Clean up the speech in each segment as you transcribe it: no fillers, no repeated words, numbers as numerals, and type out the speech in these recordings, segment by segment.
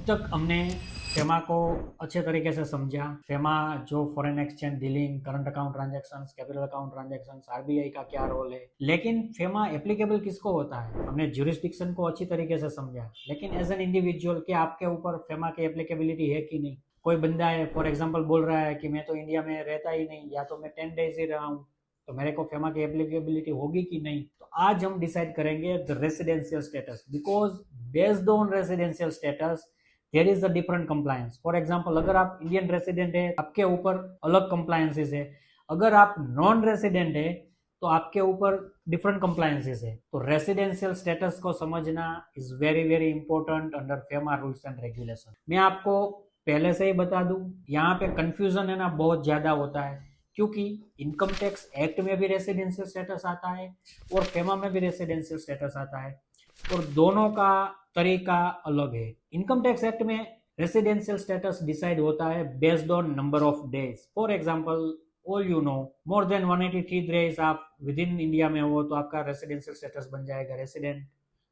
तक हमने फेमा को अच्छे तरीके से समझा। फेमा जो foreign exchange dealing, current account transactions, capital account transactions, RBI का क्या रोल है, लेकिन फेमा एप्लीकेबल किसको होता है हमने ज्यूरिस्डिक्शन को अच्छी तरीके से समझा। लेकिन एज एन इंडिविजुअल क्या आपके ऊपर फेमा की एप्लीकेबिलिटी है कि नहीं? कोई बंदा है फॉर एग्जाम्पल बोल रहा है कि मैं तो इंडिया में रहता ही नहीं, या तो मैं 10 days ही रहा हूँ, तो मेरे को फेमा की एप्लीकेबिलिटी होगी कि नहीं? तो आज हम डिसाइड करेंगे the residential status, because based on residential status there is a different compliance. For example अगर आप इंडियन रेसिडेंट है आपके ऊपर अलग कंप्लायंसेस है, अगर आप नॉन रेसिडेंट है तो आपके ऊपर डिफरेंट कंप्लायंसेस है। तो रेसिडेंशियल स्टेटस को समझना is very very important under FEMA rules and regulation. मैं आपको पहले से ही बता दूं, यहाँ पे कंफ्यूजन है ना बहुत ज्यादा होता है, क्योंकि इनकम टैक्स एक्ट में भी रेसिडेंशियल स्टेटस आता है और फेमा में भी रेसिडेंशियल स्टेटस आता है, और दोनों का तरीका अलग है। इनकम टैक्स एक्ट में रेसिडेंशियल स्टेटस डिसाइड होता है based on number of days. For example all you know more than 183 days आप विद इन इंडिया में हो तो आपका रेसिडेंशियल स्टेटस बन जाएगा रेसिडेंट,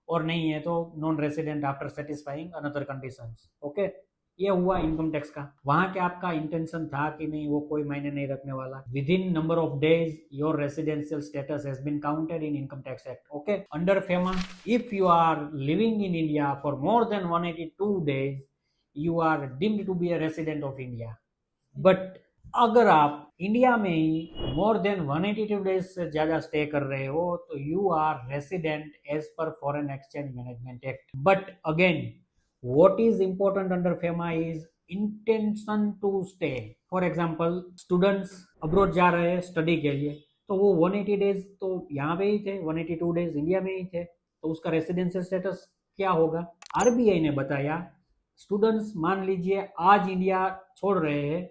और नहीं है तो non resident after satisfying another conditions. Okay, ये हुआ इनकम टैक्स का। वहां के आपका इंटेंशन था कि नहीं वो कोई मायने नहीं रखने वाला। Within number of days your residential status has been counted in income tax act. Okay, under FEMA if you are living in India for more than 182 days you are deemed to be a resident of India. But अगर आप India में ही मोर than 182 days से ज्यादा stay कर रहे हो तो you are resident as per foreign exchange management act. But again what is important under FEMA is intention to stay. For example, students abroad जा रहे हैं स्टडी के लिए, तो वो 180 डेज तो यहाँ पे ही थे, 182 डेज इंडिया में ही थे, तो उसका रेसिडेंशियल स्टेटस क्या होगा? आरबीआई ने बताया स्टूडेंट्स मान लीजिए आज इंडिया छोड़ रहे हैं,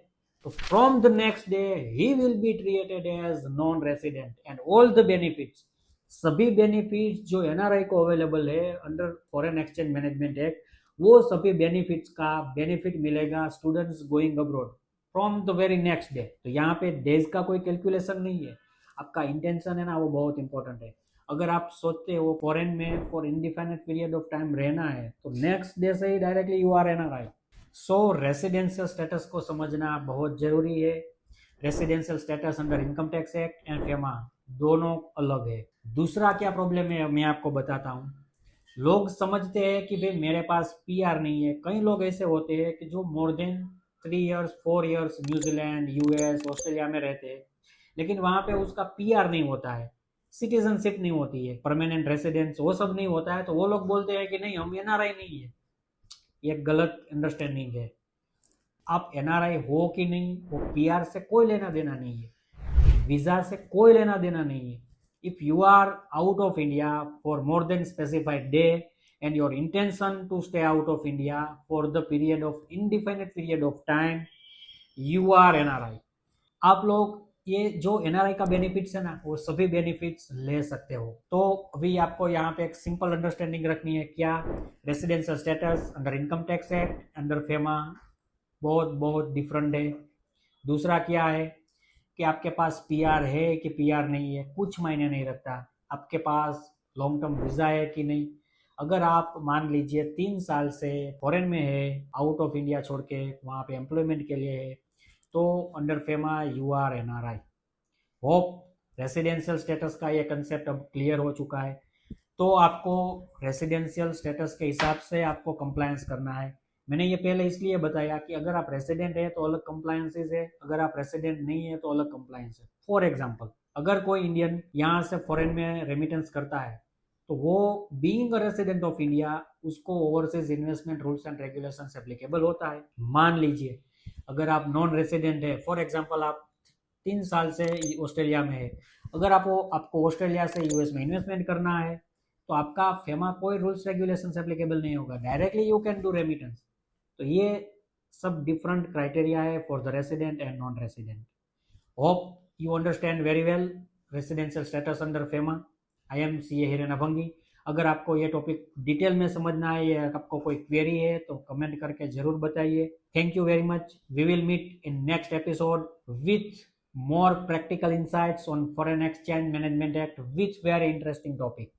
तो from the next day he will be treated as non resident and all the benefits, सभी बेनिफिट्स जो एनआरआई को अवेलेबल है under foreign exchange management act, वो सभी बेनिफिट्स का बेनिफिट मिलेगा students going abroad from the very next day. तो यहाँ पे डेज का कोई कैलकुलेशन नहीं है, आपका इंटेंशन है ना वो बहुत इंपॉर्टेंट है। अगर आप सोचते हो फॉरेन में for indefinite period of time रहना है तो नेक्स्ट डे से ही directly you are NRI. So residential status को समझना बहुत जरूरी है। Residential status under income tax act and FEMA दोनों अलग है। दूसरा क्या प्रॉब्लम है मैं आपको बताता हूँ। लोग समझते हैं कि भाई मेरे पास पीआर नहीं है। कई लोग ऐसे होते हैं कि जो more than 3 years 4 years New Zealand, US, Australia में रहते हैं, लेकिन वहां पे उसका पीआर नहीं होता है, सिटीजनशिप नहीं होती है, परमानेंट रेसिडेंस वो सब नहीं होता है, तो वो लोग बोलते हैं कि नहीं हम एनआरआई नहीं है। ये गलत अंडरस्टैंडिंग है। आप एनआरआई हो कि नहीं, वो पीआर से कोई लेना देना नहीं है, वीजा से कोई लेना देना नहीं है। If you are out of India for more than specified day and your intention to stay out of India for the period of indefinite period of time, you are NRI। आप लोग ये जो एनआरआई का benefits है ना वो सभी benefits ले सकते हो। तो अभी आपको यहाँ पे एक सिंपल अंडरस्टैंडिंग रखनी है, क्या residential status under income tax act under FEMA बहुत बहुत डिफरेंट है। दूसरा क्या है कि आपके पास पीआर है कि पीआर नहीं है कुछ मायने नहीं रखता, आपके पास लॉन्ग टर्म वीजा है कि नहीं। अगर आप मान लीजिए 3 साल से फॉरेन में है, आउट ऑफ इंडिया छोड़ के वहाँ पे एम्प्लॉयमेंट के लिए है, तो under FEMA you are NRI. Hope residential status का ये कंसेप्ट अब क्लियर हो चुका है। तो आपको रेसिडेंशियल स्टेटस के हिसाब से आपको कंप्लायंस करना है। मैंने ये पहले इसलिए बताया कि अगर आप रेसिडेंट है तो अलग कंप्लायंसेस है, अगर आप रेसिडेंट नहीं है तो अलग कंप्लायंस है। फॉर एग्जांपल अगर कोई इंडियन यहाँ से फॉरेन में रेमिटेंस करता है तो वो being a resident of India उसको overseas investment rules and regulations applicable होता है। मान लीजिए अगर आप नॉन रेसिडेंट है, फॉर एग्जाम्पल आप 3 साल से ऑस्ट्रेलिया में है, अगर आपको ऑस्ट्रेलिया से यूएस में इन्वेस्टमेंट करना है तो आपका फेमा कोई रूल्स रेगुलेशंस एप्लीकेबल नहीं होगा, directly you can do remittance. तो ये सब डिफरेंट क्राइटेरिया है for the resident and non resident. Hope you understand very well residential status under FEMA. I am CA Hiren Abhangi. अगर आपको ये टॉपिक डिटेल में समझना है या आपको कोई क्वेरी है तो कमेंट करके जरूर बताइए। Thank you very much. We will meet in next episode with more practical insights on foreign exchange management act with very interesting topic.